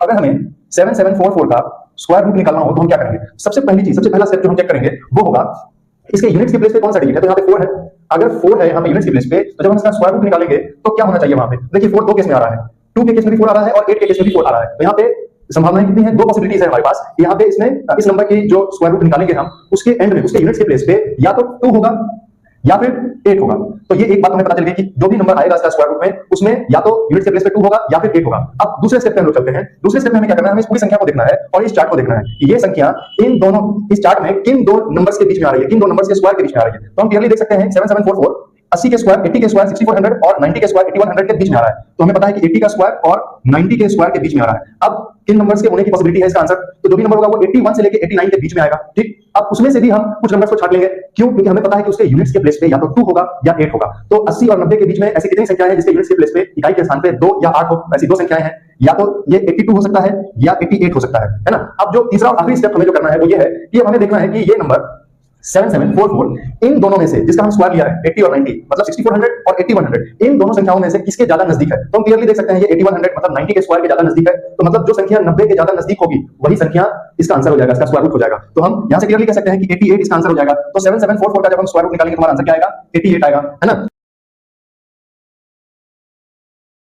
अगर हमें 7744 का स्क्वायर रूट निकालना हो तो हम क्या करेंगे? सबसे पहला स्टेप जो हम चेक करेंगे वो होगा इसके यूनिट्स की प्लेस पे कौन सा डिजिट है। तो यहाँ पे 4 है, अगर 4 है यहाँ पे यूनिट्स की प्लेस पे, तो जब हम इसका स्क्वायर रूट निकालेंगे तो क्या होना चाहिए वहां पे? देखिए 4 दो केस में आ रहा है, 2 के केस में भी 4 आ रहा है और 8 के केस में भी 4 आ रहा है। तो यहाँ पे संभावनाएं कितनी है? दो पॉसिबिलिटीज है हमारे पास। यहाँ पे इसमें इस नंबर की जो स्क्वायर रूट निकालेंगे हम, उसके एंड में उसके यूनिट्स के प्लेस पे या तो 2 होगा या फिर 8 होगा। तो ये एक बात हमें पता चल गई कि जो भी नंबर आएगा इसका स्क्वायर रूट में, उसमें या तो यूनिट्स के प्लेस पे 2 होगा या फिर 8 होगा। अब दूसरे स्टेप पे हम लोग चलते हैं। दूसरे स्टेप में हमें क्या करना है? हमें इस पूरी संख्या को देखना है और इस चार्ट को देखना है कि ये संख्या इन दोनों इस चार्ट में किन दो नंबर्स के बीच में आ रही है, किन दो नंबर्स के स्क्वायर के बीच में आ रही है। तो हम क्लियरली देख सकते हैं 7744 80 के स्क्वायर 80 के स्क्वायर 6400 और 90 के स्क्वायर 8100 के बीच में आ रहा है। तो हमें पता है कि 80 का स्क्वायर और 90 के स्क्वायर के बीच में आ रहा है। अब किन नंबर्स के होने की पॉसिबिलिटी है इसका आंसर? तो जो भी नंबर होगा वो 81 से लेके 89 के बीच में आएगा। ठीक, अब उसमें से भी हम कुछ नंबर्स को छांट लेंगे। क्यों? क्योंकि हमें पता है कि उसके यूनिट्स के प्लेस पे या तो 2 होगा या 8 होगा। तो 80 और 90 के बीच में ऐसी कितनी संख्याएं हैं जिसके यूनिट्स के प्लेस पे इकाई के स्थान पे 2 या 8 हो? ऐसी दो संख्याएं हैं, या तो ये 82 हो सकता है या 88 हो सकता है ना। अब जो तीसरा और आखिरी स्टेप हमें जो करना है वो ये है कि हमें देखना है कि ये नंबर 7744 इन दोनों में से जिसका हम स्क्वायर लिया है 80 और 90 मतलब 6400 और 8100, इन दोनों संख्याओं में से किसके ज्यादा नजदीक है? तो हम क्लियरली देख सकते हैं ये 8100 मतलब 90 के स्क्वायर के ज्यादा नजदीक है। तो मतलब जो संख्या 90 के ज्यादा नजदीक होगी वही संख्या इसका आंसर हो जाएगा, इसका स्क्वायर रूट हो जाएगा। तो हम यहां से क्लियरली कह सकते हैं कि 88 इसका आंसर हो जाएगा। तो 7744 का जब हम स्क्वायर रूट निकालेंगे तो हमारा आंसर क्या आएगा? 88 आएगा, है ना।